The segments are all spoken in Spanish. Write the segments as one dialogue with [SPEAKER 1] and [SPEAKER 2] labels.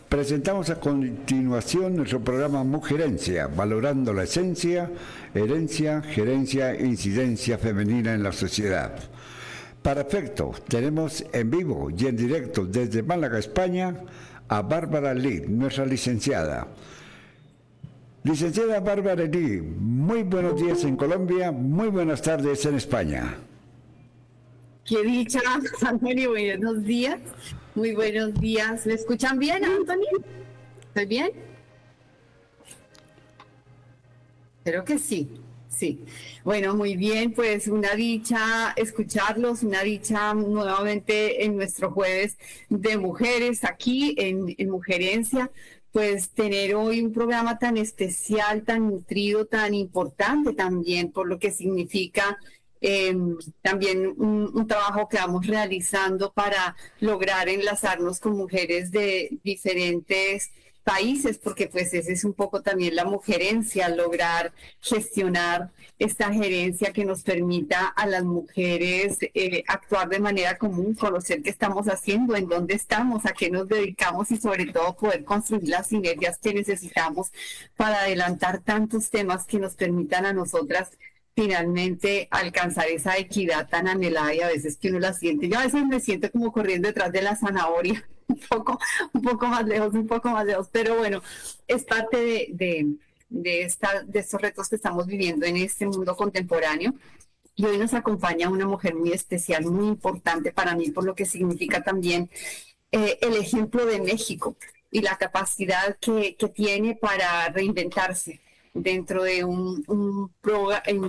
[SPEAKER 1] Presentamos a continuación nuestro programa Mujerencia, valorando la esencia, herencia, gerencia e incidencia femenina en la sociedad. Para efecto, tenemos en vivo y en directo desde Málaga, España, a Bárbara Lee, nuestra licenciada. Licenciada Bárbara Lee, muy buenos días en Colombia, muy buenas tardes en España.
[SPEAKER 2] Qué dicha, Antonio, buenos días. Muy buenos días. ¿Me escuchan bien, Antonio? ¿Estoy bien? Creo que sí, sí. Bueno, muy bien, pues una dicha escucharlos, una dicha nuevamente en nuestro jueves de mujeres aquí en Mujerencia, pues tener hoy un programa tan especial, tan nutrido, tan importante también por lo que significa también un trabajo que vamos realizando para lograr enlazarnos con mujeres de diferentes países, porque pues ese es un poco también la mujerencia, lograr gestionar esta gerencia que nos permita a las mujeres actuar de manera común, conocer qué estamos haciendo, en dónde estamos, a qué nos dedicamos y sobre todo poder construir las sinergias que necesitamos para adelantar tantos temas que nos permitan a nosotras finalmente alcanzar esa equidad tan anhelada y a veces que uno la siente. Yo a veces me siento como corriendo detrás de la zanahoria, un poco más lejos, pero bueno, es parte de estos retos que estamos viviendo en este mundo contemporáneo. Y hoy nos acompaña una mujer muy especial, muy importante para mí, por lo que significa también el ejemplo de México y la capacidad que tiene para reinventarse dentro de un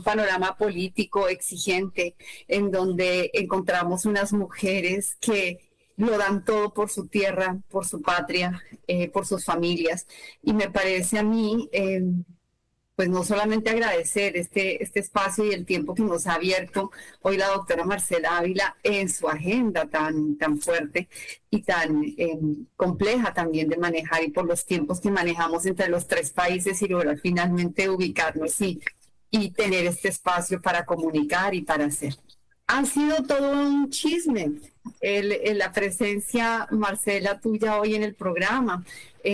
[SPEAKER 2] panorama político exigente, en donde encontramos unas mujeres que lo dan todo por su tierra, por su patria, por sus familias. Y me parece a mí, pues no solamente agradecer este espacio y el tiempo que nos ha abierto hoy la doctora Marcela Ávila en su agenda tan fuerte y tan compleja también de manejar, y por los tiempos que manejamos entre los tres países y lograr finalmente ubicarnos y tener este espacio para comunicar y para hacer. Ha sido todo un chisme la presencia, Marcela, tuya hoy en el programa.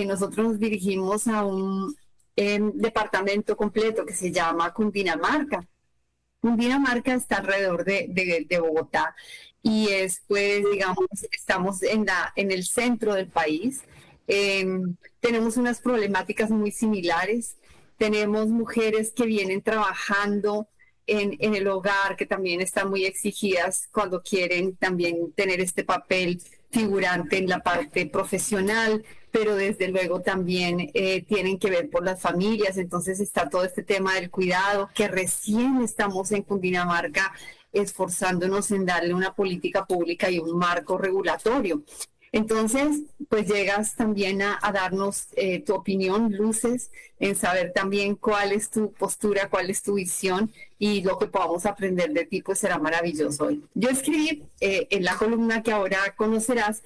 [SPEAKER 2] Nosotros nos dirigimos a un departamento completo que se llama Cundinamarca. Cundinamarca está alrededor de Bogotá y es, pues, digamos, estamos en el centro del país. Tenemos unas problemáticas muy similares. Tenemos mujeres que vienen trabajando en el hogar, que también están muy exigidas cuando quieren también tener este papel figurante en la parte profesional, pero desde luego también tienen que ver por las familias. Entonces está todo este tema del cuidado, que recién estamos en Cundinamarca esforzándonos en darle una política pública y un marco regulatorio. Entonces, pues llegas también a darnos tu opinión, luces, en saber también cuál es tu postura, cuál es tu visión, y lo que podamos aprender de ti, pues será maravilloso hoy. Yo escribí en la columna que ahora conocerás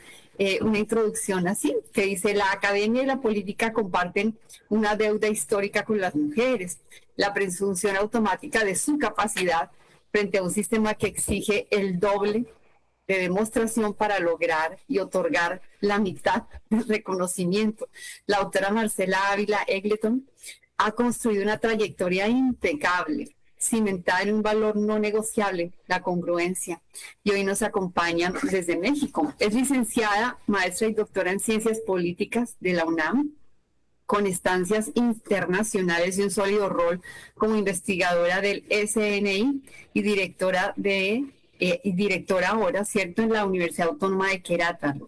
[SPEAKER 2] una introducción así, que dice: la academia y la política comparten una deuda histórica con las mujeres, la presunción automática de su capacidad frente a un sistema que exige el doble de demostración para lograr y otorgar la mitad del reconocimiento. La autora Marcela Ávila Egleton ha construido una trayectoria impecable, cimentada en un valor no negociable, la congruencia, y hoy nos acompaña desde México. Es licenciada, maestra y doctora en Ciencias Políticas de la UNAM, con estancias internacionales y un sólido rol como investigadora del SNI y directora ahora, ¿cierto?, en la Universidad Autónoma de Querétaro.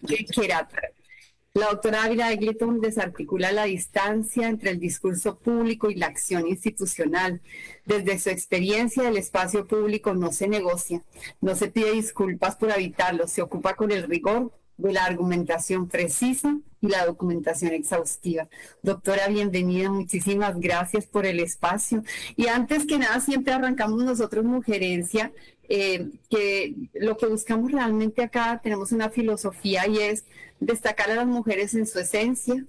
[SPEAKER 2] La doctora Ávila Egleton desarticula la distancia entre el discurso público y la acción institucional. Desde su experiencia, el espacio público no se negocia, no se pide disculpas por habitarlo, se ocupa con el rigor de la argumentación precisa y la documentación exhaustiva. Doctora, bienvenida, muchísimas gracias por el espacio. Y antes que nada, siempre arrancamos nosotros Mujerencia, que lo que buscamos realmente acá, tenemos una filosofía, y es destacar a las mujeres en su esencia,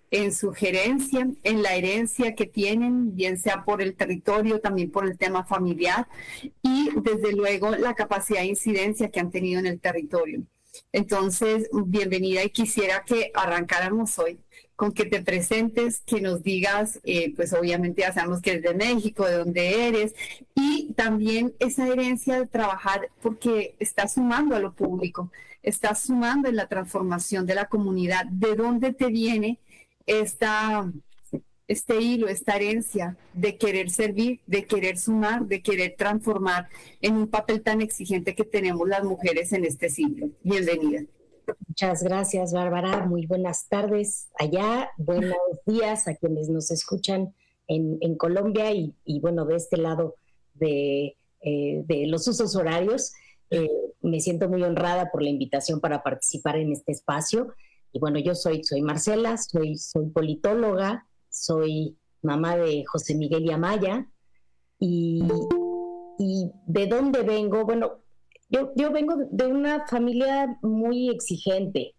[SPEAKER 2] en su gerencia, en la herencia que tienen, bien sea por el territorio, también por el tema familiar, y desde luego la capacidad de incidencia que han tenido en el territorio. Entonces, bienvenida y quisiera que arrancáramos hoy con que te presentes, que nos digas, pues obviamente ya sabemos que eres de México, de dónde eres, y también esa herencia de trabajar porque estás sumando a lo público, estás sumando en la transformación de la comunidad. ¿De dónde te viene este hilo, esta herencia de querer servir, de querer sumar, de querer transformar en un papel tan exigente que tenemos las mujeres en este siglo? Bienvenida.
[SPEAKER 3] Muchas gracias, Bárbara. Muy buenas tardes allá, buenos días a quienes nos escuchan en Colombia y bueno, de este lado de los usos horarios. Me siento muy honrada por la invitación para participar en este espacio. Y bueno, yo soy Marcela, soy politóloga, soy mamá de José Miguel y Amaya. ¿Y de dónde vengo? Bueno, yo vengo de una familia muy exigente,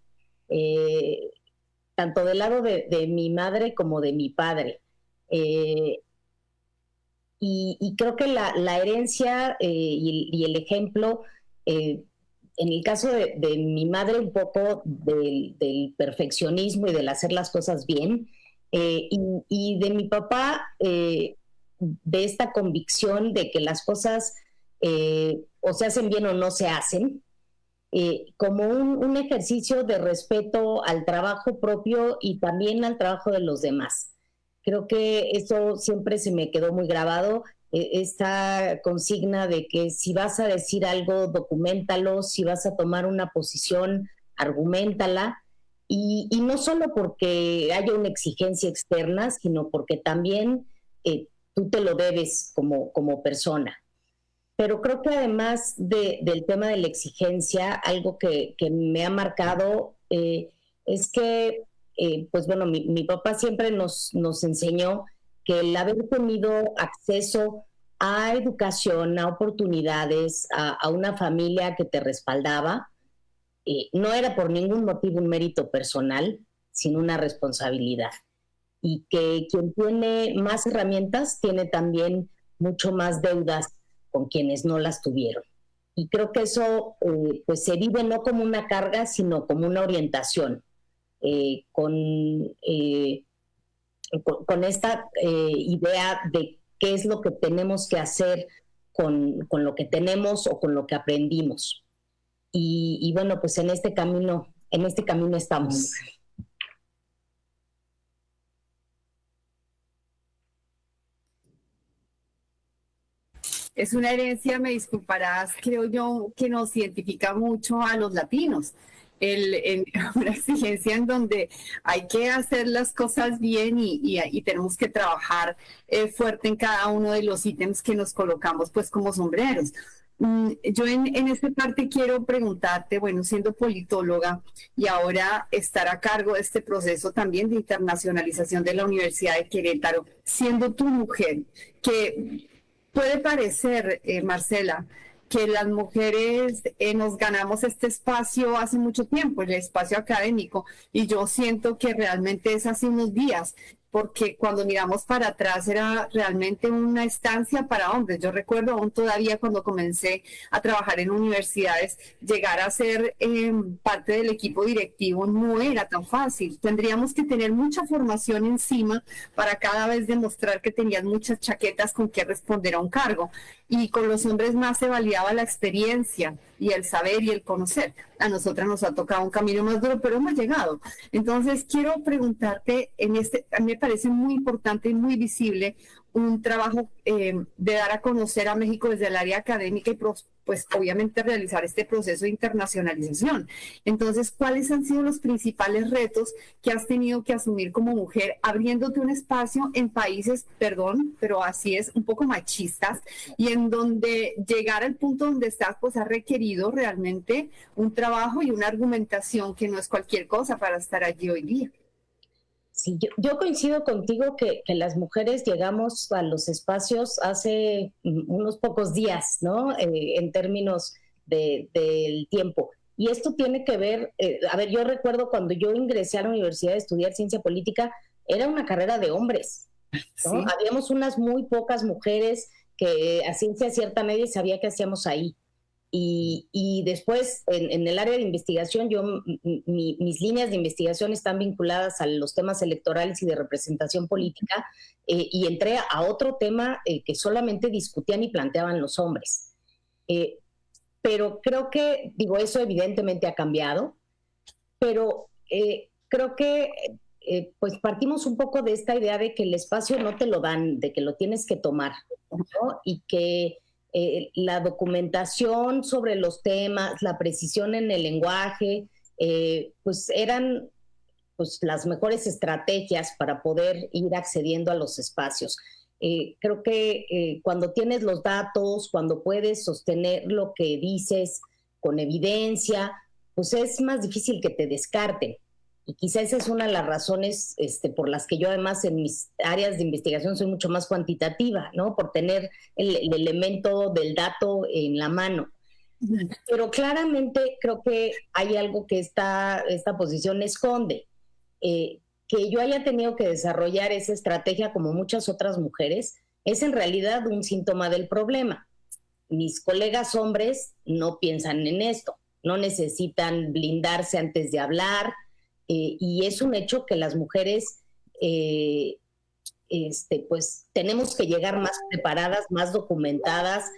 [SPEAKER 3] tanto del lado de mi madre como de mi padre. Y creo que la herencia y el ejemplo, en el caso de mi madre, un poco del perfeccionismo y del hacer las cosas bien, y de mi papá, de esta convicción de que las cosas o se hacen bien o no se hacen, como un ejercicio de respeto al trabajo propio y también al trabajo de los demás. Creo que eso siempre se me quedó muy grabado, esta consigna de que si vas a decir algo, documéntalo, si vas a tomar una posición, arguméntala, y no solo porque haya una exigencia externa, sino porque también tú te lo debes como persona. Pero creo que además del tema de la exigencia, algo que me ha marcado es que, pues bueno, mi papá siempre nos enseñó que el haber tenido acceso a educación, a oportunidades, a una familia que te respaldaba, no era por ningún motivo un mérito personal, sino una responsabilidad. Y que quien tiene más herramientas tiene también mucho más deudas con quienes no las tuvieron. Y creo que eso pues se vive no como una carga, sino como una orientación, con esta idea de qué es lo que tenemos que hacer con lo que tenemos o con lo que aprendimos. Y bueno, pues en este camino estamos.
[SPEAKER 2] Es una herencia, me disculparás, creo yo, que nos identifica mucho a los latinos. Una exigencia en donde hay que hacer las cosas bien y tenemos que trabajar fuerte en cada uno de los ítems que nos colocamos pues como sombreros. Yo en esta parte quiero preguntarte, bueno, siendo politóloga y ahora estar a cargo de este proceso también de internacionalización de la Universidad de Querétaro, siendo tu mujer, que puede parecer, Marcela, que las mujeres nos ganamos este espacio hace mucho tiempo, el espacio académico, y yo siento que realmente es hace unos días, porque cuando miramos para atrás era realmente una estancia para hombres. Yo recuerdo aún todavía cuando comencé a trabajar en universidades, llegar a ser parte del equipo directivo no era tan fácil. Tendríamos que tener mucha formación encima para cada vez demostrar que tenías muchas chaquetas con que responder a un cargo. Y con los hombres más se validaba la experiencia y el saber y el conocer. A nosotras nos ha tocado un camino más duro, pero hemos llegado. Entonces, quiero preguntarte, a mí me parece muy importante y muy visible un trabajo de dar a conocer a México desde el área académica y pues obviamente realizar este proceso de internacionalización. Entonces, ¿cuáles han sido los principales retos que has tenido que asumir como mujer, abriéndote un espacio en países, perdón, pero así es, un poco machistas, y en donde llegar al punto donde estás, pues ha requerido realmente un trabajo y una argumentación que no es cualquier cosa para estar allí hoy día?
[SPEAKER 3] Sí, yo coincido contigo que las mujeres llegamos a los espacios hace unos pocos días, ¿no? En términos del tiempo. Y esto tiene que ver, yo recuerdo cuando yo ingresé a la universidad a estudiar ciencia política, era una carrera de hombres, ¿no? Sí. Habíamos unas muy pocas mujeres que a ciencia cierta nadie sabía qué hacíamos ahí. Y después, en el área de investigación, mis líneas de investigación están vinculadas a los temas electorales y de representación política, y entré a otro tema que solamente discutían y planteaban los hombres. Pero creo que, eso evidentemente ha cambiado, pero creo que pues partimos un poco de esta idea de que el espacio no te lo dan, de que lo tienes que tomar, ¿no? Y que la documentación sobre los temas, la precisión en el lenguaje, pues eran pues las mejores estrategias para poder ir accediendo a los espacios. Creo que cuando tienes los datos, cuando puedes sostener lo que dices con evidencia, pues es más difícil que te descarten. Y quizá esa es una de las razones por las que yo además en mis áreas de investigación soy mucho más cuantitativa, ¿no? Por tener el elemento del dato en la mano. Pero claramente creo que hay algo que esta posición esconde. Que yo haya tenido que desarrollar esa estrategia como muchas otras mujeres es en realidad un síntoma del problema. Mis colegas hombres no piensan en esto, no necesitan blindarse antes de hablar, y es un hecho que las mujeres pues tenemos que llegar más preparadas, más documentadas,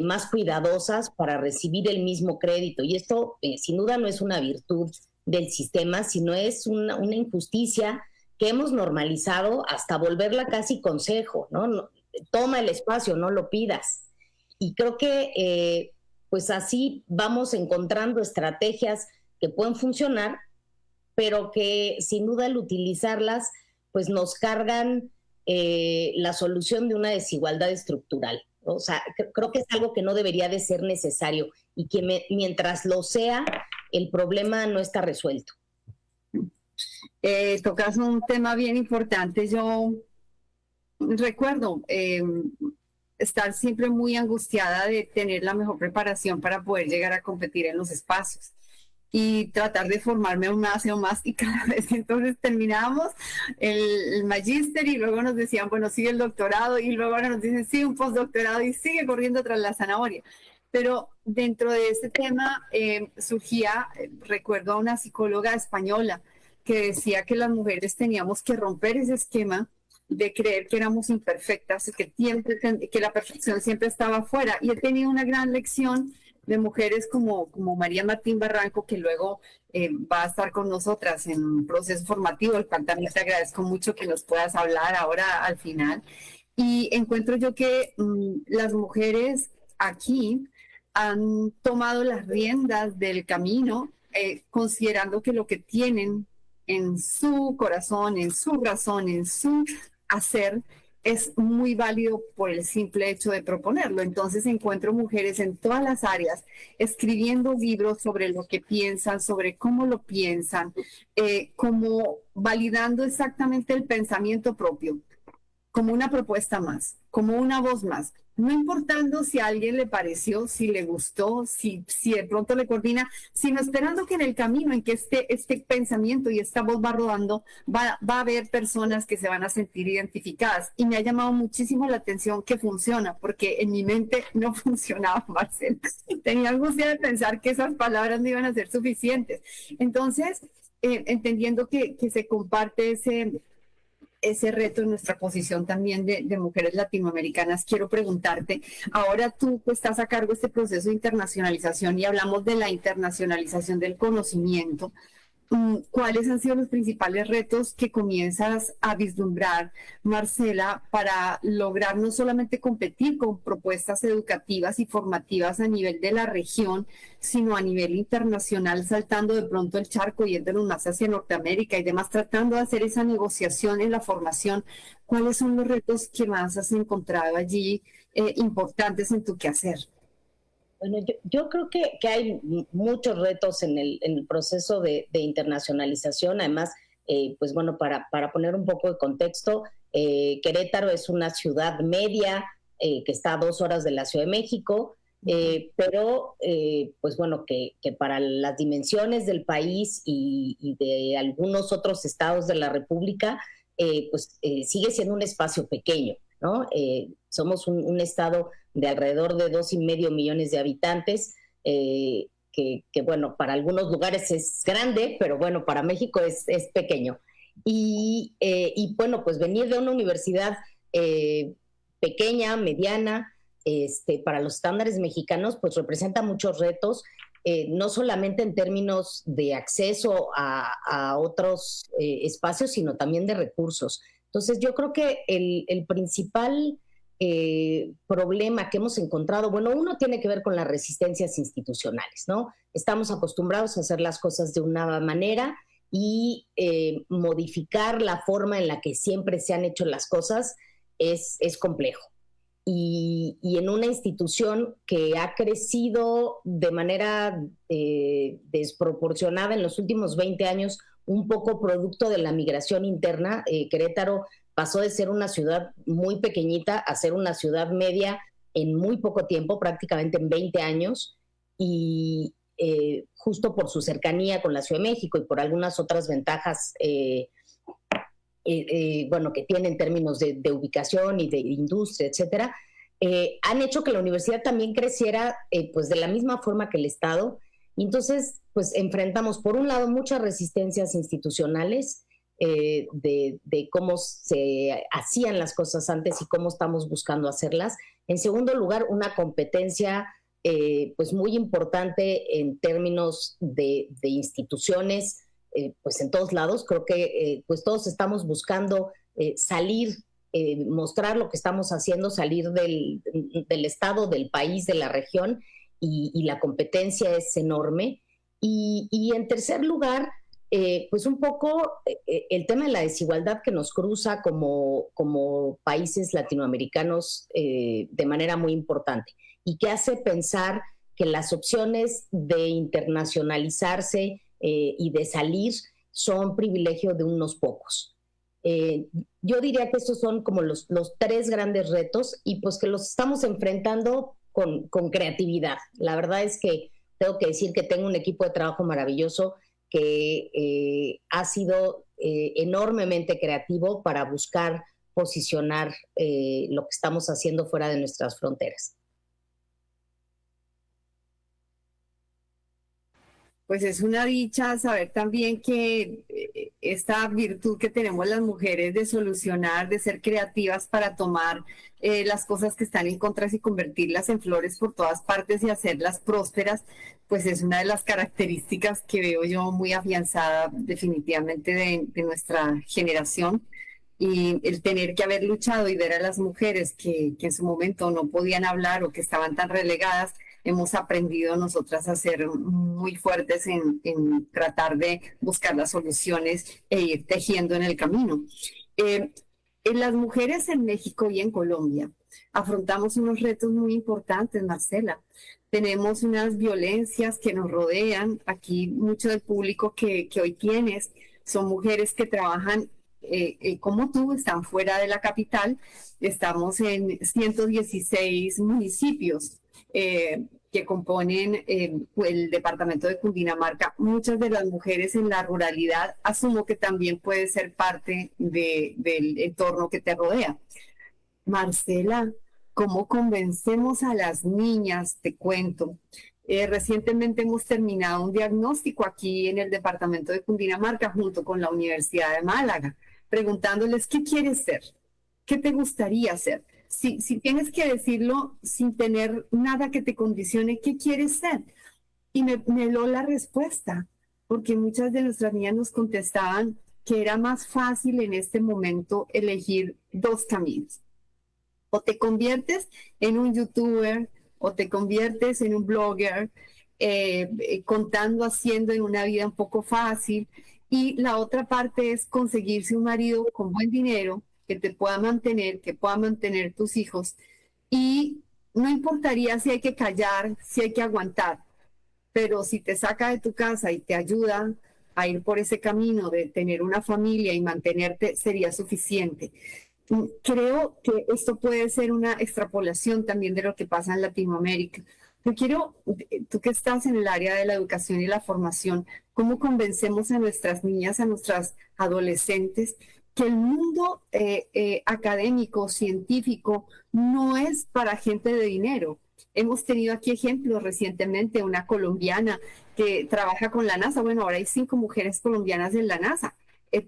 [SPEAKER 3] más cuidadosas para recibir el mismo crédito. Y esto sin duda no es una virtud del sistema, sino es una injusticia que hemos normalizado hasta volverla casi consejo, ¿no? Toma el espacio, no lo pidas. Y creo que pues así vamos encontrando estrategias que pueden funcionar, pero que sin duda al utilizarlas pues nos cargan la solución de una desigualdad estructural. O sea, creo que es algo que no debería de ser necesario y que mientras lo sea, el problema no está resuelto.
[SPEAKER 2] Tocas un tema bien importante. Yo recuerdo estar siempre muy angustiada de tener la mejor preparación para poder llegar a competir en los espacios y tratar de formarme aún más y aún más, y cada vez entonces terminábamos el magíster y luego nos decían, bueno, sigue el doctorado, y luego ahora nos dicen, sí, un postdoctorado, y sigue corriendo tras la zanahoria. Pero dentro de ese tema surgía, recuerdo a una psicóloga española que decía que las mujeres teníamos que romper ese esquema de creer que éramos imperfectas, que la perfección siempre estaba afuera. Y he tenido una gran lección de mujeres como María Martín Barranco, que luego va a estar con nosotras en un proceso formativo, el cual también te agradezco mucho que nos puedas hablar ahora al final. Y encuentro yo que las mujeres aquí han tomado las riendas del camino, considerando que lo que tienen en su corazón, en su razón, en su hacer, es muy válido por el simple hecho de proponerlo. Entonces encuentro mujeres en todas las áreas escribiendo libros sobre lo que piensan, sobre cómo lo piensan, como validando exactamente el pensamiento propio, como una propuesta más, como una voz más. No importando si a alguien le pareció, si le gustó, si de pronto le coordina, sino esperando que en el camino en que este pensamiento y esta voz va rodando, va a haber personas que se van a sentir identificadas. Y me ha llamado muchísimo la atención que funciona, porque en mi mente no funcionaba, Marcela. Tenía angustia de pensar que esas palabras no iban a ser suficientes. Entonces, entendiendo que se comparte ese reto en nuestra posición también de mujeres latinoamericanas, quiero preguntarte, ahora tú estás a cargo de este proceso de internacionalización y hablamos de la internacionalización del conocimiento. ¿Cuáles han sido los principales retos que comienzas a vislumbrar, Marcela, para lograr no solamente competir con propuestas educativas y formativas a nivel de la región, sino a nivel internacional, saltando de pronto el charco y yéndonos más hacia Norteamérica y demás, tratando de hacer esa negociación en la formación? ¿Cuáles son los retos que más has encontrado allí importantes en tu quehacer?
[SPEAKER 3] Bueno, yo creo que hay muchos retos en el proceso de internacionalización. Además, pues bueno, para poner un poco de contexto, Querétaro es una ciudad media que está a 2 horas de la Ciudad de México, pero pues bueno, que para las dimensiones del país y de algunos otros estados de la República, pues sigue siendo un espacio pequeño, ¿no? Somos un estado de alrededor de 2,5 millones de habitantes, que, bueno, para algunos lugares es grande, pero bueno, para México es pequeño. Y bueno, pues venir de una universidad pequeña, mediana, para los estándares mexicanos, pues representa muchos retos, no solamente en términos de acceso a otros espacios, sino también de recursos. Entonces, yo creo que el principal problema que hemos encontrado, bueno, uno tiene que ver con las resistencias institucionales, ¿no? Estamos acostumbrados a hacer las cosas de una manera y modificar la forma en la que siempre se han hecho las cosas es complejo. Y en una institución que ha crecido de manera desproporcionada en los últimos 20 años, un poco producto de la migración interna, Querétaro pasó de ser una ciudad muy pequeñita a ser una ciudad media en muy poco tiempo, prácticamente en 20 años, y justo por su cercanía con la Ciudad de México y por algunas otras ventajas bueno, que tiene en términos de ubicación y de industria, etcétera, han hecho que la universidad también creciera pues de la misma forma que el Estado. Y entonces, pues enfrentamos, por un lado, muchas resistencias institucionales de cómo se hacían las cosas antes y cómo estamos buscando hacerlas. En segundo lugar, una competencia pues muy importante en términos de instituciones, pues en todos lados. Creo que pues todos estamos buscando salir, mostrar lo que estamos haciendo, salir del estado, del país, de la región, y la competencia es enorme. Y en tercer lugar, pues un poco el tema de la desigualdad que nos cruza como países latinoamericanos de manera muy importante, y que hace pensar que las opciones de internacionalizarse y de salir son privilegio de unos pocos. Yo diría que estos son como los tres grandes retos, y pues que los estamos enfrentando con creatividad. La verdad es que tengo que decir que tengo un equipo de trabajo maravilloso que ha sido enormemente creativo para buscar posicionar lo que estamos haciendo fuera de nuestras fronteras.
[SPEAKER 2] Pues es una dicha saber también que esta virtud que tenemos las mujeres de solucionar, de ser creativas para tomar las cosas que están en contra y convertirlas en flores por todas partes y hacerlas prósperas, pues es una de las características que veo yo muy afianzada definitivamente de nuestra generación. Y el tener que haber luchado y ver a las mujeres que en su momento no podían hablar o que estaban tan relegadas, hemos aprendido nosotras a ser muy fuertes en tratar de buscar las soluciones e ir tejiendo en el camino. En las mujeres en México y en Colombia afrontamos unos retos muy importantes, Marcela. Tenemos unas violencias que nos rodean. Aquí mucho del público que hoy tienes son mujeres que trabajan como tú, están fuera de la capital. Estamos en 116 municipios que componen el departamento de Cundinamarca. Muchas de las mujeres en la ruralidad, asumo que también puede ser parte del entorno que te rodea. Marcela, ¿cómo convencemos a las niñas? Te cuento. Recientemente hemos terminado un diagnóstico aquí en el departamento de Cundinamarca junto con la Universidad de Málaga, preguntándoles qué quieres ser, qué te gustaría ser. Si tienes que decirlo sin tener nada que te condicione, ¿qué quieres ser? Y me heló la respuesta, porque muchas de nuestras niñas nos contestaban que era más fácil en este momento elegir dos caminos. O te conviertes en un youtuber, o te conviertes en un blogger, contando, haciendo en una vida un poco fácil. Y la otra parte es conseguirse un marido con buen dinero, que te pueda mantener, que pueda mantener tus hijos. Y no importaría si hay que callar, si hay que aguantar, pero si te saca de tu casa y te ayuda a ir por ese camino de tener una familia y mantenerte, sería suficiente. Creo que esto puede ser una extrapolación también de lo que pasa en Latinoamérica. Yo quiero, tú que estás en el área de la educación y la formación, ¿cómo convencemos a nuestras niñas, a nuestras adolescentes, que el mundo académico, científico, no es para gente de dinero, Hemos tenido aquí ejemplos recientemente, una colombiana que trabaja con la NASA. Bueno, ahora hay 5 mujeres colombianas en la NASA.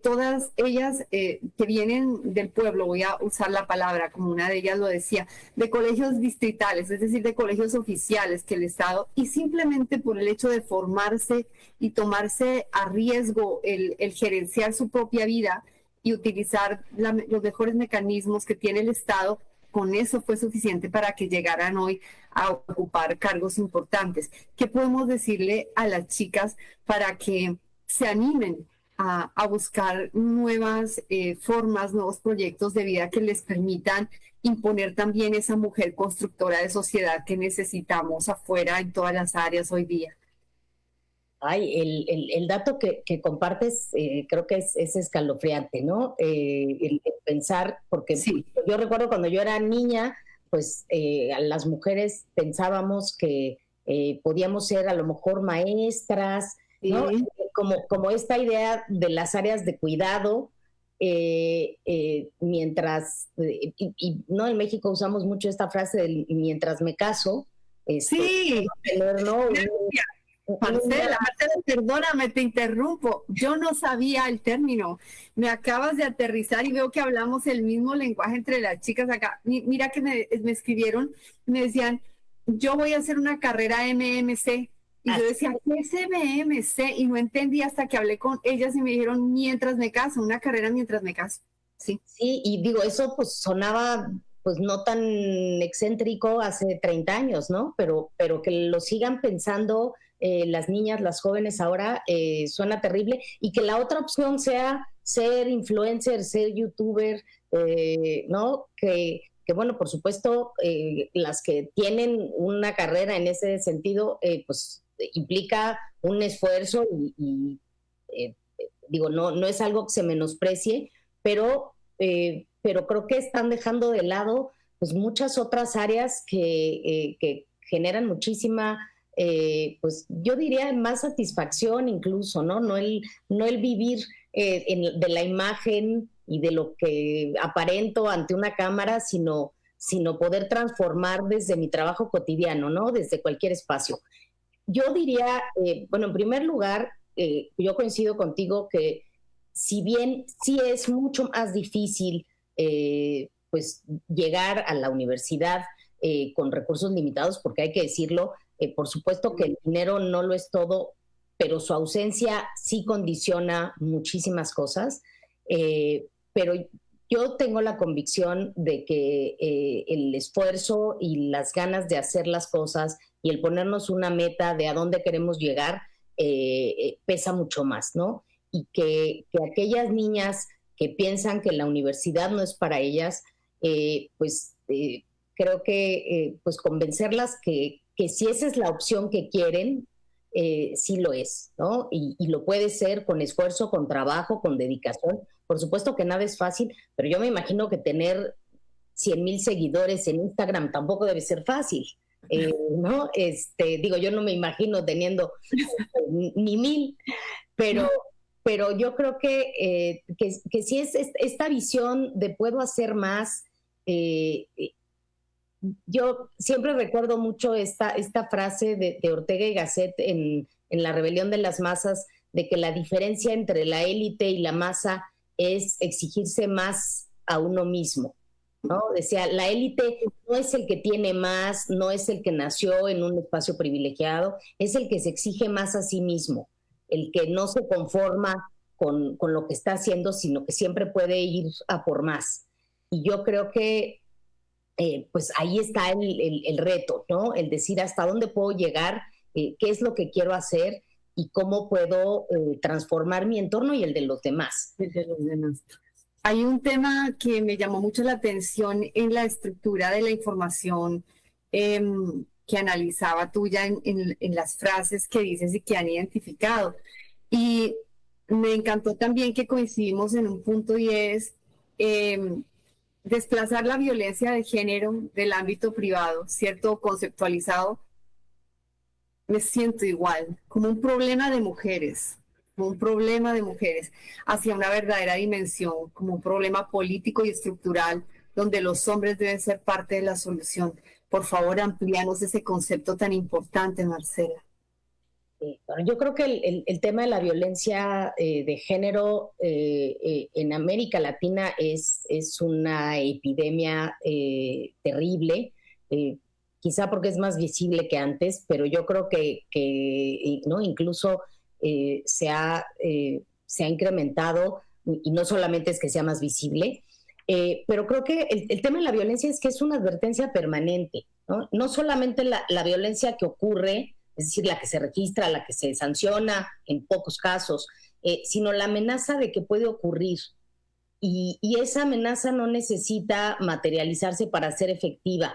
[SPEAKER 2] Todas ellas que vienen del pueblo, voy a usar la palabra como una de ellas lo decía, de colegios distritales, es decir, de colegios oficiales que el Estado, y simplemente por el hecho de formarse y tomarse a riesgo el gerenciar su propia vida y utilizar los mejores mecanismos que tiene el Estado, con eso fue suficiente para que llegaran hoy a ocupar cargos importantes. ¿Qué podemos decirle a las chicas para que se animen a buscar nuevas formas, nuevos proyectos de vida que les permitan imponer también esa mujer constructora de sociedad que necesitamos afuera en todas las áreas hoy día?
[SPEAKER 3] Ay, el dato que compartes creo que es escalofriante, ¿no? El pensar, porque
[SPEAKER 2] Sí.
[SPEAKER 3] yo recuerdo cuando yo era niña, pues a las mujeres pensábamos que podíamos ser a lo mejor maestras, ¿no?
[SPEAKER 2] Sí.
[SPEAKER 3] Como esta idea de las áreas de cuidado, mientras, no, en México usamos mucho esta frase del mientras me caso,
[SPEAKER 2] Sí.
[SPEAKER 3] tener, ¿no?
[SPEAKER 2] Marcela, perdóname, te interrumpo. Yo no sabía el término. Me acabas de aterrizar y veo que hablamos el mismo lenguaje entre las chicas acá. Mira que me escribieron, me decían, yo voy a hacer una carrera MMC. Y yo decía, ¿qué es MMC? Y no entendí hasta que hablé con ellas y me dijeron, mientras me caso, una carrera mientras me caso. Sí.
[SPEAKER 3] Sí, y digo, eso pues sonaba pues no tan excéntrico hace 30 años, ¿no? Pero que lo sigan pensando las niñas, las jóvenes ahora, suena terrible. Y que la otra opción sea ser influencer, ser youtuber, ¿no? Que bueno, por supuesto, las que tienen una carrera en ese sentido, pues implica un esfuerzo y digo, no es algo que se menosprecie, pero creo que están dejando de lado pues muchas otras áreas que generan muchísima, pues yo diría más satisfacción incluso, ¿no? No el vivir de la imagen y de lo que aparento ante una cámara, sino poder transformar desde mi trabajo cotidiano, ¿no? Desde cualquier espacio. Yo diría, bueno, en primer lugar, yo coincido contigo que si bien sí es mucho más difícil pues llegar a la universidad con recursos limitados, porque hay que decirlo, por supuesto que el dinero no lo es todo, pero su ausencia sí condiciona muchísimas cosas, pero yo tengo la convicción de que el esfuerzo y las ganas de hacer las cosas y el ponernos una meta de a dónde queremos llegar pesa mucho más, ¿no? Y que aquellas niñas que piensan que la universidad no es para ellas, creo que pues convencerlas que si esa es la opción que quieren, sí lo es, ¿no? Y lo puede ser con esfuerzo, con trabajo, con dedicación. Por supuesto que nada es fácil, pero yo me imagino que tener 100,000 seguidores en Instagram tampoco debe ser fácil, ¿no? Digo, yo no me imagino teniendo ni 1,000, pero yo creo que sí es esta visión de puedo hacer más. Yo siempre recuerdo mucho esta frase de Ortega y Gasset en La rebelión de las masas, de que la diferencia entre la élite y la masa es exigirse más a uno mismo, ¿no? Decía, la élite no es el que tiene más, no es el que nació en un espacio privilegiado, es el que se exige más a sí mismo, el que no se conforma con lo que está haciendo, sino que siempre puede ir a por más. Y yo creo que pues ahí está el reto, ¿no? El decir hasta dónde puedo llegar, qué es lo que quiero hacer y cómo puedo transformar mi entorno y el de los demás.
[SPEAKER 2] El de los demás. Hay un tema que me llamó mucho la atención en la estructura de la información que analizaba tuya en las frases que dices y que han identificado. Y me encantó también que coincidimos en un punto y es desplazar la violencia de género del ámbito privado, ¿cierto? Conceptualizado. Me siento igual, como un problema de mujeres, hacia una verdadera dimensión, como un problema político y estructural, donde los hombres deben ser parte de la solución. Por favor, amplíanos ese concepto tan importante, Marcela.
[SPEAKER 3] Bueno, yo creo que el tema de la violencia de género en América Latina es una epidemia terrible, quizá porque es más visible que antes, pero yo creo que ¿no? Incluso se ha incrementado, y no solamente es que sea más visible, pero creo que el tema de la violencia es que es una advertencia permanente, ¿no? No solamente la violencia que ocurre, es decir, la que se registra, la que se sanciona en pocos casos, sino la amenaza de que puede ocurrir. Y esa amenaza no necesita materializarse para ser efectiva,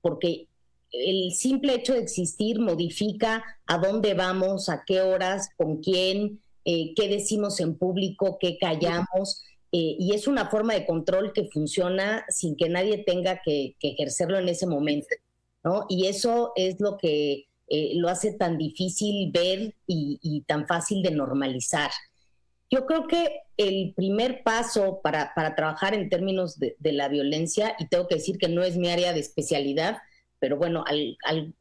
[SPEAKER 3] porque el simple hecho de existir modifica a dónde vamos, a qué horas, con quién, qué decimos en público, qué callamos, y es una forma de control que funciona sin que nadie tenga que ejercerlo en ese momento, ¿no? Y eso es lo que lo hace tan difícil ver y tan fácil de normalizar. Yo creo que el primer paso para trabajar en términos de la violencia, y tengo que decir que no es mi área de especialidad, pero bueno,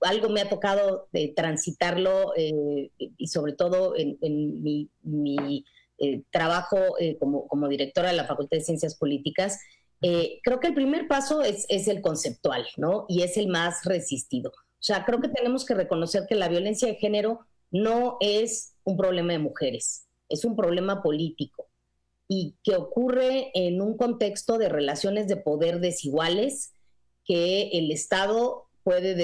[SPEAKER 3] algo me ha tocado transitarlo y sobre todo en mi trabajo como directora de la Facultad de Ciencias Políticas, creo que el primer paso es el conceptual, ¿no? Y es el más resistido. O sea, creo que tenemos que reconocer que la violencia de género no es un problema de mujeres, es un problema político y que ocurre en un contexto de relaciones de poder desiguales que el Estado puede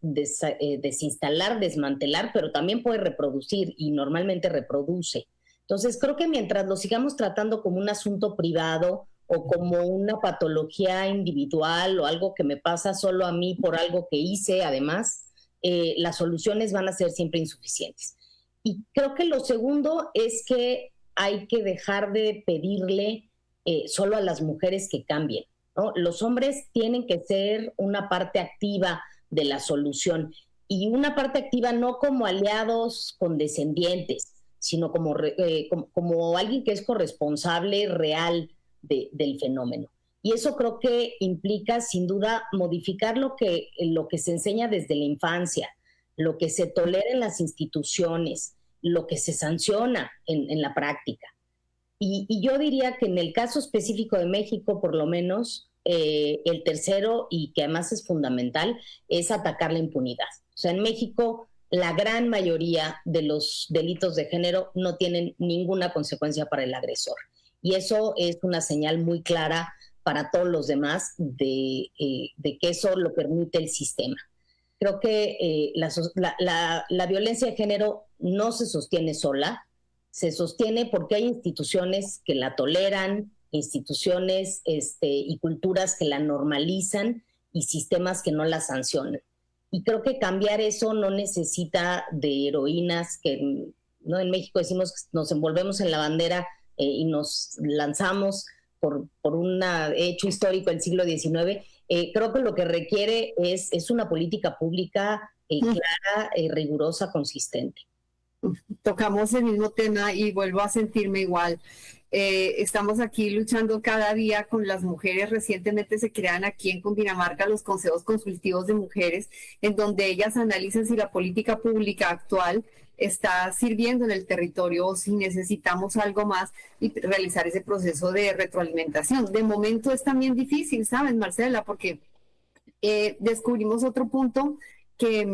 [SPEAKER 3] desinstalar, desmantelar, pero también puede reproducir y normalmente reproduce. Entonces, creo que mientras lo sigamos tratando como un asunto privado o como una patología individual o algo que me pasa solo a mí por algo que hice, además, las soluciones van a ser siempre insuficientes. Y creo que lo segundo es que hay que dejar de pedirle solo a las mujeres que cambien, ¿no? Los hombres tienen que ser una parte activa de la solución, y una parte activa no como aliados condescendientes, sino como alguien que es corresponsable real del fenómeno. Y eso creo que implica, sin duda, modificar lo que se enseña desde la infancia, lo que se tolera en las instituciones, lo que se sanciona en la práctica. Y yo diría que en el caso específico de México, por lo menos, el tercero, y que además es fundamental, es atacar la impunidad. O sea, en México la gran mayoría de los delitos de género no tienen ninguna consecuencia para el agresor. Y eso es una señal muy clara para todos los demás de que eso lo permite el sistema. Creo que la violencia de género no se sostiene sola, se sostiene porque hay instituciones que la toleran, instituciones y culturas que la normalizan y sistemas que no la sancionan. Y creo que cambiar eso no necesita de heroínas que, ¿no? En México decimos que nos envolvemos en la bandera y nos lanzamos por un hecho histórico del siglo XIX. Creo que lo que requiere es una política pública clara, rigurosa, consistente.
[SPEAKER 2] Tocamos el mismo tema y vuelvo a sentirme igual. Estamos aquí luchando cada día con las mujeres. Recientemente se crean aquí en Cundinamarca los consejos consultivos de mujeres, en donde ellas analizan si la política pública actual está sirviendo en el territorio o si necesitamos algo más y realizar ese proceso de retroalimentación. De momento es también difícil, ¿sabes, Marcela? Porque descubrimos otro punto que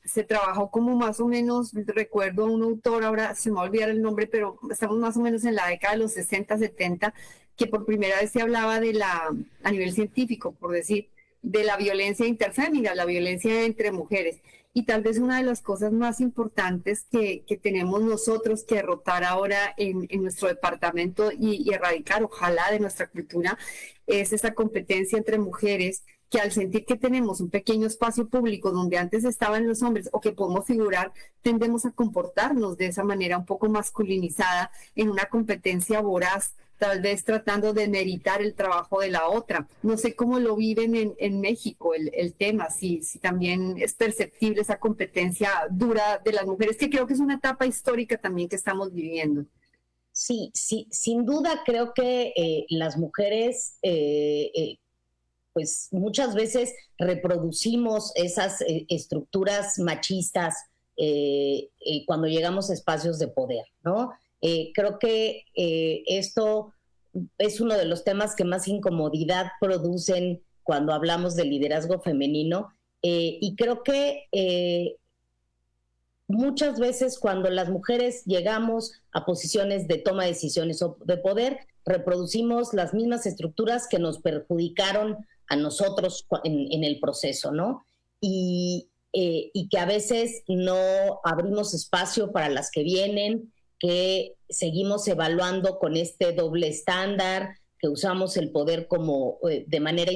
[SPEAKER 2] se trabajó como más o menos, recuerdo a un autor, ahora se me va a olvidar el nombre, pero estamos más o menos en la década de los 60, 70, que por primera vez se hablaba a nivel científico, por decir, de la violencia interfémina, la violencia entre mujeres. Y tal vez una de las cosas más importantes que tenemos nosotros que derrotar ahora en nuestro departamento y erradicar, ojalá, de nuestra cultura, es esa competencia entre mujeres, que al sentir que tenemos un pequeño espacio público donde antes estaban los hombres o que podemos figurar, tendemos a comportarnos de esa manera un poco masculinizada en una competencia voraz, tal vez tratando de meritar el trabajo de la otra. No sé cómo lo viven en México el tema, si también es perceptible esa competencia dura de las mujeres, que creo que es una etapa histórica también que estamos viviendo.
[SPEAKER 3] Sí, sin duda creo que las mujeres pues muchas veces reproducimos esas estructuras machistas cuando llegamos a espacios de poder, ¿no? Creo que esto es uno de los temas que más incomodidad producen cuando hablamos de liderazgo femenino, y creo que muchas veces cuando las mujeres llegamos a posiciones de toma de decisiones o de poder, reproducimos las mismas estructuras que nos perjudicaron a nosotros en el proceso, ¿no? Y que a veces no abrimos espacio para las que vienen, que seguimos evaluando con este doble estándar, que usamos el poder como de manera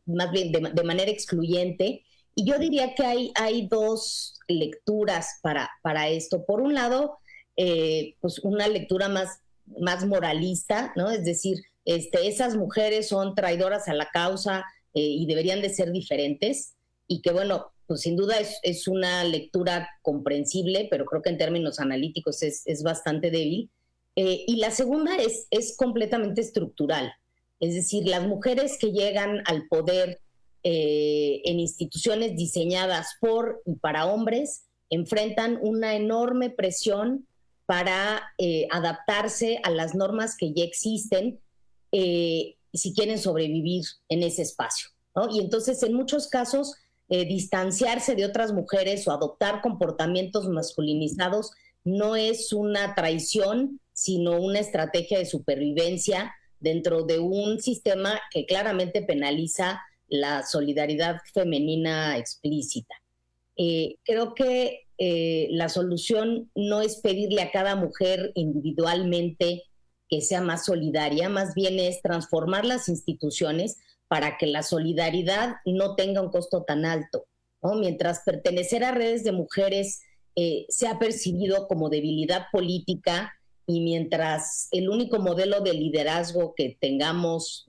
[SPEAKER 3] más bien de manera excluyente. Y yo diría que hay dos lecturas para esto. Por un lado, pues una lectura más moralista, ¿no? Es decir, esas mujeres son traidoras a la causa y deberían de ser diferentes, y que bueno, pues sin duda es una lectura comprensible, pero creo que en términos analíticos es bastante débil. Y la segunda es completamente estructural. Es decir, las mujeres que llegan al poder en instituciones diseñadas por y para hombres enfrentan una enorme presión para adaptarse a las normas que ya existen si quieren sobrevivir en ese espacio, ¿no? Y entonces, en muchos casos, distanciarse de otras mujeres o adoptar comportamientos masculinizados no es una traición, sino una estrategia de supervivencia dentro de un sistema que claramente penaliza la solidaridad femenina explícita. Creo que la solución no es pedirle a cada mujer individualmente que sea más solidaria, más bien es transformar las instituciones para que la solidaridad no tenga un costo tan alto, ¿no? Mientras pertenecer a redes de mujeres sea percibido como debilidad política, y mientras el único modelo de liderazgo que tengamos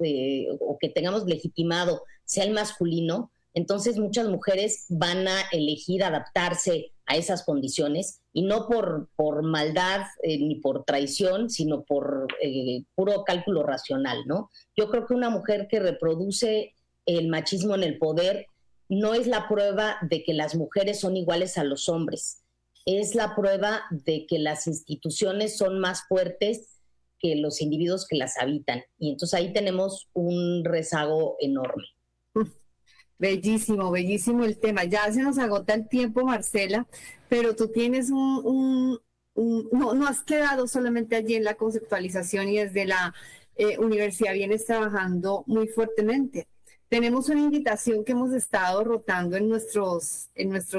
[SPEAKER 3] o que tengamos legitimado sea el masculino, entonces muchas mujeres van a elegir adaptarse a esas condiciones, y no por maldad ni por traición, sino por puro cálculo racional, ¿no? Yo creo que una mujer que reproduce el machismo en el poder no es la prueba de que las mujeres son iguales a los hombres, es la prueba de que las instituciones son más fuertes que los individuos que las habitan. Y entonces ahí tenemos un rezago enorme.
[SPEAKER 2] Bellísimo, bellísimo el tema. Ya se nos agota el tiempo, Marcela, pero tú tienes no has quedado solamente allí en la conceptualización, y desde la universidad vienes trabajando muy fuertemente. Tenemos una invitación que hemos estado rotando en nuestros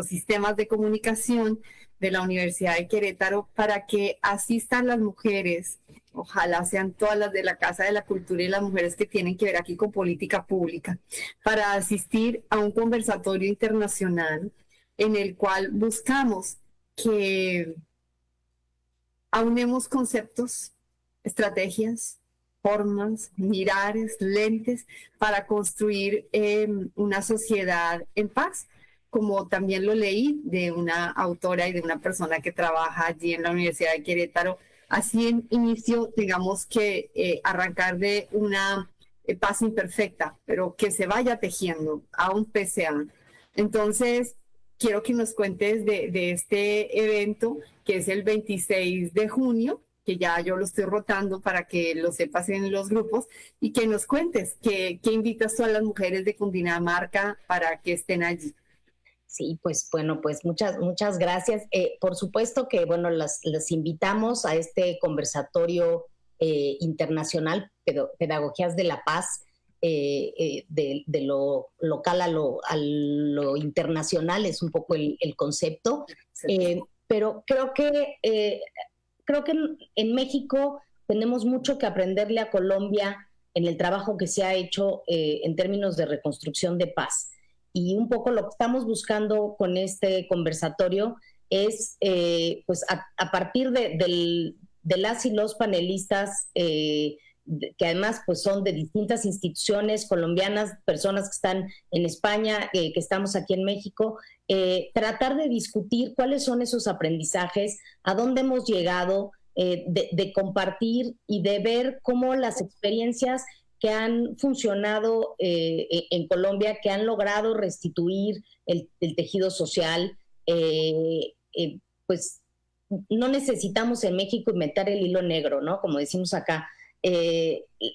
[SPEAKER 2] sistemas de comunicación de la Universidad de Querétaro para que asistan las mujeres, ojalá sean todas las de la Casa de la Cultura y las mujeres que tienen que ver aquí con política pública, para asistir a un conversatorio internacional en el cual buscamos que aunemos conceptos, estrategias, formas, mirares, lentes para construir una sociedad en paz, como también lo leí de una autora y de una persona que trabaja allí en la Universidad de Querétaro. Así en inicio tengamos que arrancar de una paz imperfecta, pero que se vaya tejiendo, aún pese a. Entonces, quiero que nos cuentes de este evento, que es el 26 de junio, que ya yo lo estoy rotando para que lo sepas en los grupos, y que nos cuentes que invitas tú a las mujeres de Cundinamarca para que estén allí.
[SPEAKER 3] Sí, pues bueno, pues muchas gracias. Por supuesto que, bueno, las invitamos a este conversatorio internacional, Pedagogías de la Paz, de lo local a lo internacional, es un poco el concepto. Pero creo que en México tenemos mucho que aprenderle a Colombia en el trabajo que se ha hecho en términos de reconstrucción de paz. Y un poco lo que estamos buscando con este conversatorio es, pues, a partir de las y los panelistas, que además pues, son de distintas instituciones colombianas, personas que están en España, que estamos aquí en México, tratar de discutir cuáles son esos aprendizajes, a dónde hemos llegado, de compartir y de ver cómo las experiencias que han funcionado en Colombia, que han logrado restituir el tejido social. Pues no necesitamos en México inventar el hilo negro, ¿no? Como decimos acá.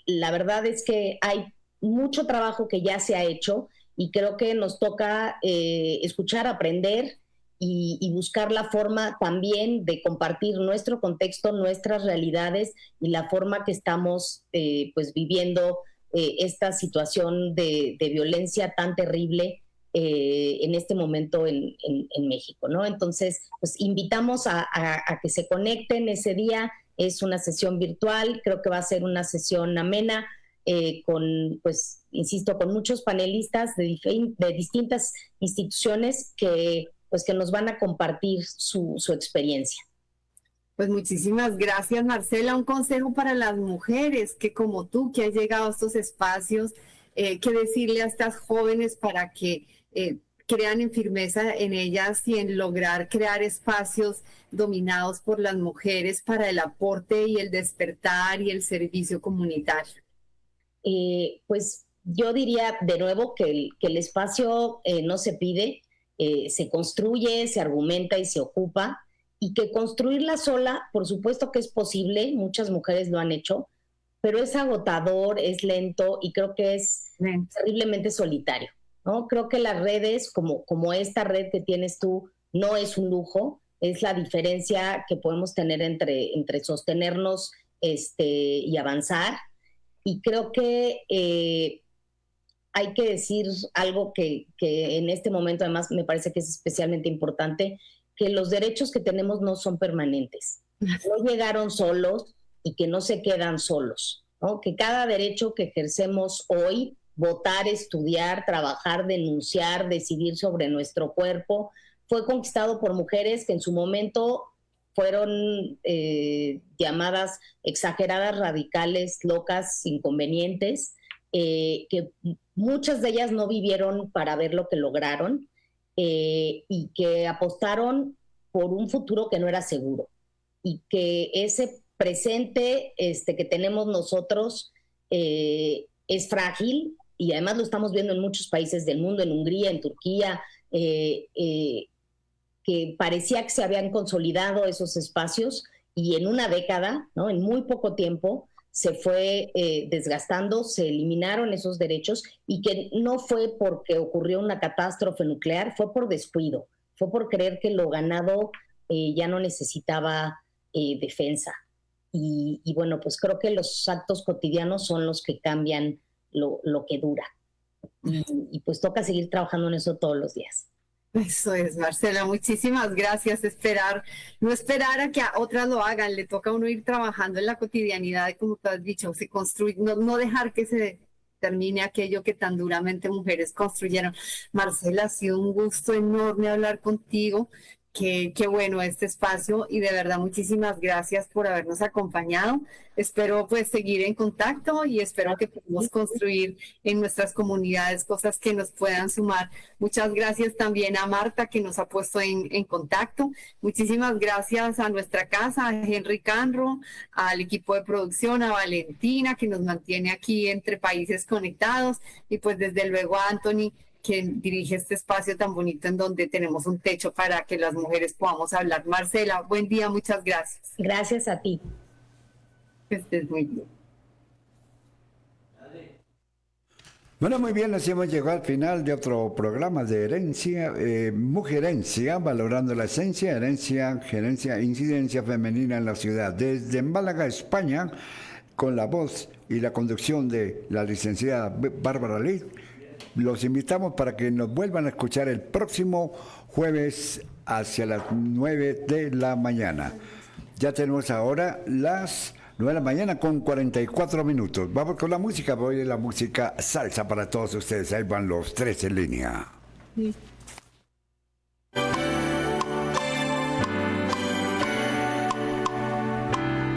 [SPEAKER 3] La verdad es que hay mucho trabajo que ya se ha hecho y creo que nos toca escuchar, aprender y buscar la forma también de compartir nuestro contexto, nuestras realidades y la forma que estamos pues viviendo esta situación de violencia tan terrible en este momento en México, ¿no? Entonces, pues invitamos a que se conecten ese día. Es una sesión virtual, creo que va a ser una sesión amena, con, pues, insisto, con muchos panelistas de distintas instituciones que nos van a compartir su experiencia.
[SPEAKER 2] Pues muchísimas gracias, Marcela. Un consejo para las mujeres que como tú, que has llegado a estos espacios, ¿qué decirle a estas jóvenes para que crean en firmeza en ellas y en lograr crear espacios dominados por las mujeres para el aporte y el despertar y el servicio comunitario?
[SPEAKER 3] Pues yo diría de nuevo que el espacio no se pide, se construye, se argumenta y se ocupa, y que construirla sola, por supuesto que es posible, muchas mujeres lo han hecho, pero es agotador, es lento y creo que es terriblemente solitario, ¿no? Creo que las redes, como esta red que tienes tú, no es un lujo, es la diferencia que podemos tener entre sostenernos y avanzar. Y creo que hay que decir algo que en este momento además me parece que es especialmente importante, que los derechos que tenemos no son permanentes, no llegaron solos y que no se quedan solos, ¿no? Que cada derecho que ejercemos hoy, votar, estudiar, trabajar, denunciar, decidir sobre nuestro cuerpo, fue conquistado por mujeres que en su momento fueron llamadas exageradas, radicales, locas, inconvenientes, que muchas de ellas no vivieron para ver lo que lograron, y que apostaron por un futuro que no era seguro, y que ese presente que tenemos nosotros es frágil, y además lo estamos viendo en muchos países del mundo, en Hungría, en Turquía, que parecía que se habían consolidado esos espacios y en una década, ¿no? En muy poco tiempo, se fue desgastando, se eliminaron esos derechos, y que no fue porque ocurrió una catástrofe nuclear, fue por descuido, fue por creer que lo ganado ya no necesitaba defensa. Y bueno, pues creo que los actos cotidianos son los que cambian lo que dura. Y pues toca seguir trabajando en eso todos los días.
[SPEAKER 2] Eso es, Marcela, muchísimas gracias. No esperar a que a otras lo hagan, le toca a uno ir trabajando en la cotidianidad, como tú has dicho, se construye, no dejar que se termine aquello que tan duramente mujeres construyeron. Marcela, ha sido un gusto enorme hablar contigo. Qué bueno este espacio, y de verdad muchísimas gracias por habernos acompañado. Espero pues seguir en contacto y espero que podamos construir en nuestras comunidades cosas que nos puedan sumar. Muchas gracias también a Marta, que nos ha puesto en contacto. Muchísimas gracias a nuestra casa, a Henry Canro, al equipo de producción, a Valentina, que nos mantiene aquí entre países conectados, y pues desde luego a Anthony, quien dirige este espacio tan bonito en donde tenemos un techo para que las mujeres podamos hablar. Marcela, buen día, muchas gracias.
[SPEAKER 3] Gracias a ti.
[SPEAKER 2] Que estés muy bien.
[SPEAKER 1] Bueno, muy bien, así hemos llegado al final de otro programa de herencia, Mujerencia, valorando la esencia, herencia, gerencia, incidencia femenina en la ciudad. Desde Málaga, España, con la voz y la conducción de la licenciada Bárbara Liz. Los invitamos para que nos vuelvan a escuchar el próximo jueves hacia las 9 de la mañana. Ya tenemos ahora las 9 de la mañana con 44 minutos. Vamos con la música, voy a la música salsa para todos ustedes. Ahí van los tres en línea.
[SPEAKER 2] Sí.